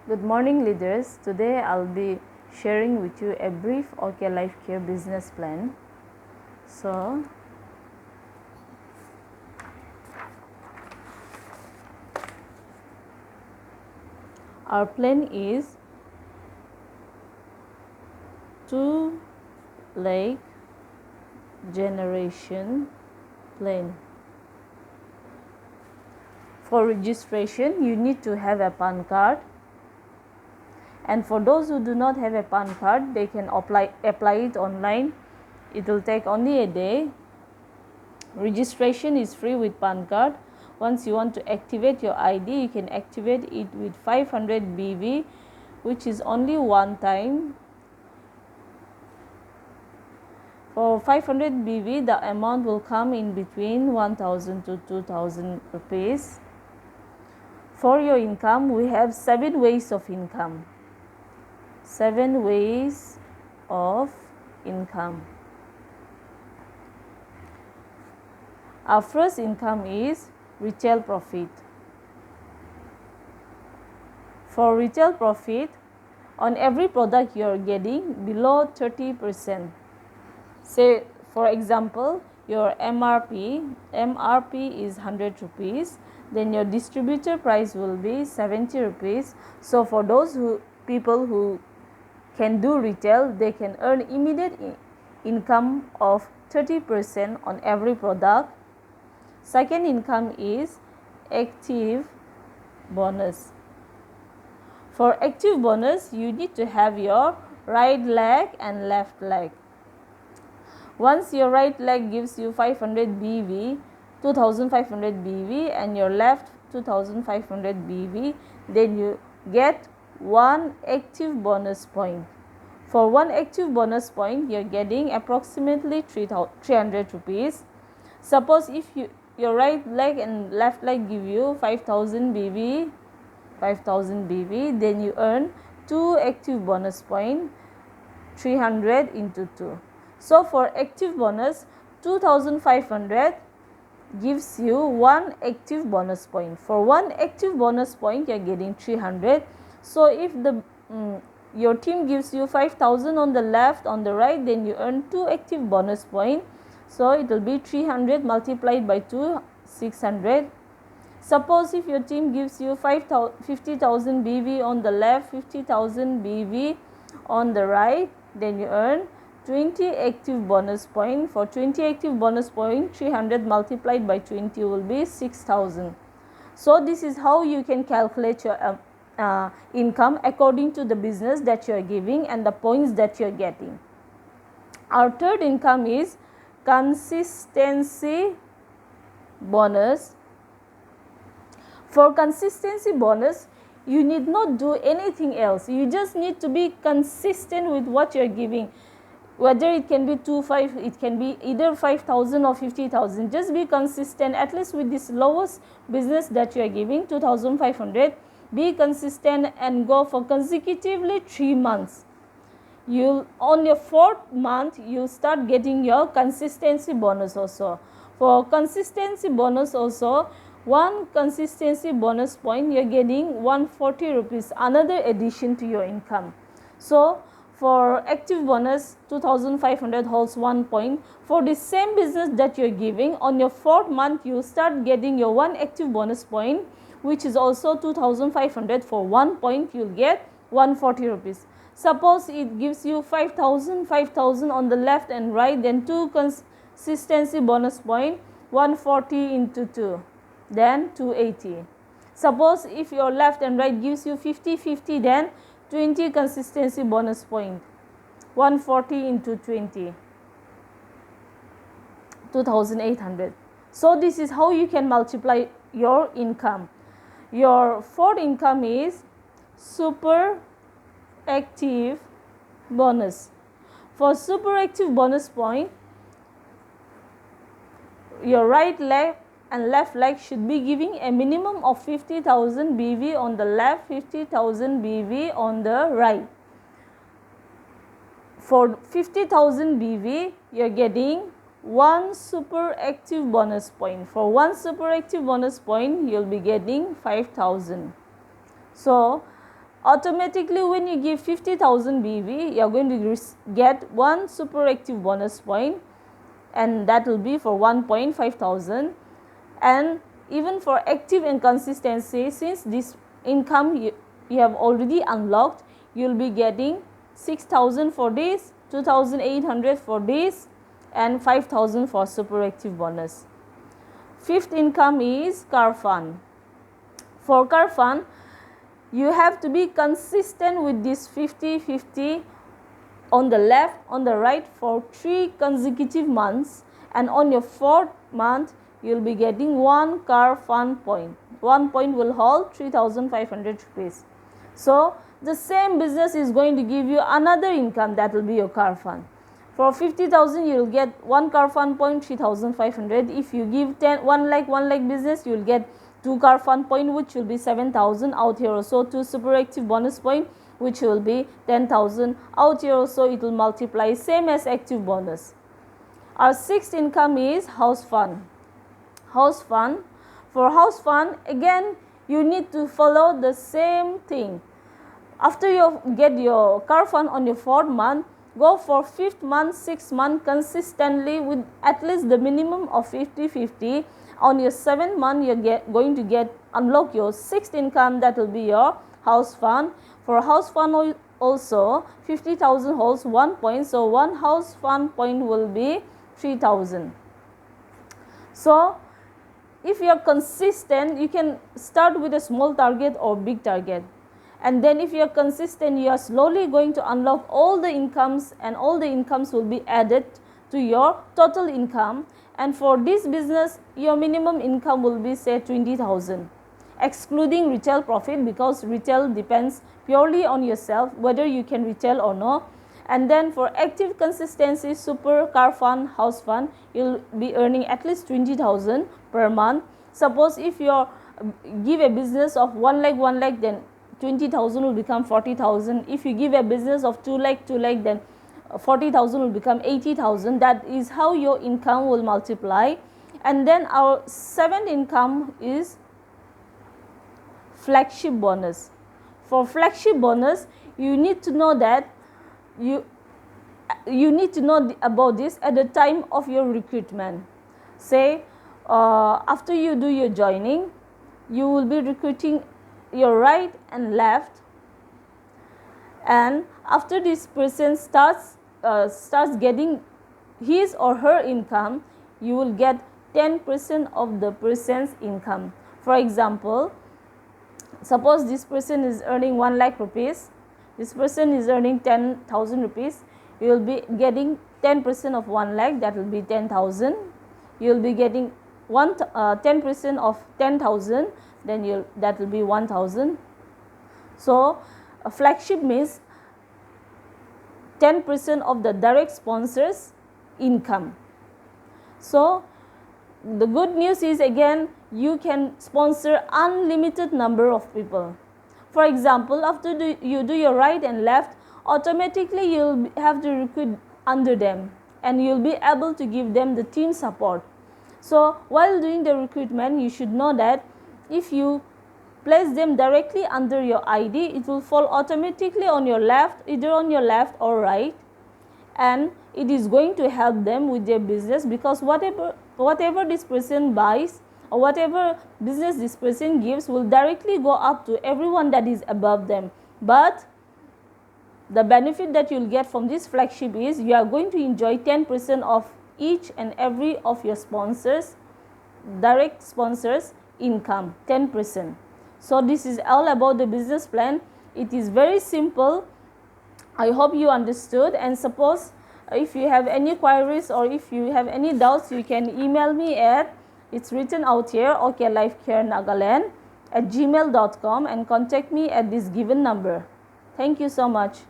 Good morning, leaders. Today I'll be sharing with you a brief OK Life Care business plan. So, our plan is two-leg generation plan. For registration, you need to have a PAN card. And for those who do not have a PAN card, they can apply it online. It will take only a day. Registration is free with PAN card. Once you want to activate your ID, you can activate it with 500 BV, which is only one time. For 500 BV, the amount will come in between 1,000 to 2,000 rupees. For your income, we have 7 ways of income. 7 ways of income. Our first income is retail profit. For retail profit, on every product you are getting below 30%. Say, for example, your MRP is 100 rupees, then your distributor price will be 70 rupees. So for those people who can do retail, they can earn immediate income of 30% on every product. Second income is active bonus. For active bonus, you need to have your right leg and left leg. Once your right leg gives you 500 BV, 2500 BV, and your left 2500 BV, then you get one active bonus point. For one active bonus point, you're getting approximately 300 rupees. Suppose if your right leg and left leg give you 5000 BV, then you earn 2 active bonus point, 300 into 2. So for active bonus, 2500 gives you 1 active bonus point. For 1 active bonus point, you are getting 300. So if your team gives you 5000 on the left, on the right, then you earn 2 active bonus point. So it will be 300 multiplied by 2, 600. Suppose if your team gives you 50,000 BV on the left, 50,000 BV on the right, then you earn 20 active bonus point. For 20 active bonus point, 300 multiplied by 20 will be 6,000. So this is how you can calculate your income according to the business that you are giving and the points that you are getting. Our third income is consistency bonus. For consistency bonus, you need not do anything else. You just need to be consistent with what you are giving. Whether it can be 2,500, it can be either 5,000 or 50,000. Just be consistent, at least with this lowest business that you are giving, 2,500. Be consistent and go for consecutively 3 months. On your 4th month, you start getting your consistency bonus also. For consistency bonus also, 1 consistency bonus point, you are getting 140 rupees, another addition to your income. So for active bonus, 2500 holds 1 point. For the same business that you are giving, on your 4th month, you start getting your 1 active bonus point, which is also 2500. For 1 point, you will get 140 rupees. Suppose it gives you 5,000 on the left and right, then 2 consistency bonus point, 140 into 2, then 280. Suppose if your left and right gives you 50, then 20 consistency bonus point, 140 into 20, 2,800. So this is how you can multiply your income. Your fourth income is super active bonus. For super active bonus point, your right leg and left leg should be giving a minimum of 50,000 BV on the left, 50,000 BV on the right. For 50,000 BV, you are getting 1 super active bonus point. For 1 super active bonus point, you will be getting 5,000. So automatically when you give 50,000 BV, you are going to get 1 super active bonus point, and that will be for 1.5,000. And even for active and consistency, since this income you have already unlocked, you will be getting 6,000 for this, 2,800 for this, and 5,000 for super active bonus. Fifth income is car fund. For car fund, you have to be consistent with this 50-50 on the left, on the right for 3 consecutive months, and on your 4th month you will be getting 1 car fund point. 1 point will hold 3,500 rupees. So the same business is going to give you another income, that will be your car fund. For 50,000 you will get 1 car fund point, 3,500. If you give 1 lakh business, you will get 2 car fund point, which will be 7,000. Out here also 2 super active bonus point, which will be 10,000. Out here also it will multiply, same as active bonus. Our 6th income is house fund. House fund. For house fund, again you need to follow the same thing. After you get your car fund on your 4th month, go for 5th month, 6th month consistently with at least the minimum of 50-50. On your 7th month, you are going to unlock your 6th income, that will be your house fund. For house fund also, 50,000 holds 1 point, so 1 house fund point will be 3,000. So if you are consistent, you can start with a small target or big target, and then if you are consistent, you are slowly going to unlock all the incomes, and all the incomes will be added to your total income. And for this business, your minimum income will be say 20,000, excluding retail profit, because retail depends purely on yourself whether you can retail or no. And then for active consistency, super, car fund, house fund, you will be earning at least 20,000 per month. Suppose if you give a business of 1 lakh, then 20,000 will become 40,000. If you give a business of 2 lakh, then 40,000 will become 80,000. That is how your income will multiply. And then our 7th income is flagship bonus. For flagship bonus, you need to know that you need to know about this at the time of your recruitment. Say after you do your joining, you will be recruiting your right and left, and after this person starts getting his or her income, you will get 10% of the person's income. For example, suppose this person is earning 1 lakh rupees, this person is earning 10,000 rupees, you will be getting 10% of 1 lakh, that will be 10,000. You will be getting 10% of 10,000, then that will be 1,000. So a flagship means 10% of the direct sponsors income. So the good news is, again, you can sponsor unlimited number of people. For example, after you do your right and left, automatically you will have to recruit under them, and you will be able to give them the team support. So while doing the recruitment, you should know that if you place them directly under your ID, it will fall automatically on your left, either on your left or right, and it is going to help them with their business, because whatever this person buys or whatever business this person gives will directly go up to everyone that is above them. But the benefit that you will get from this flagship is you are going to enjoy 10% of each and every of your sponsors, direct sponsors income, 10%. So this is all about the business plan. It is very simple. I hope you understood, and suppose if you have any queries or if you have any doubts, you can email me at, it's written out here, oklifecarenagaland@gmail.com, and contact me at this given number. Thank you so much.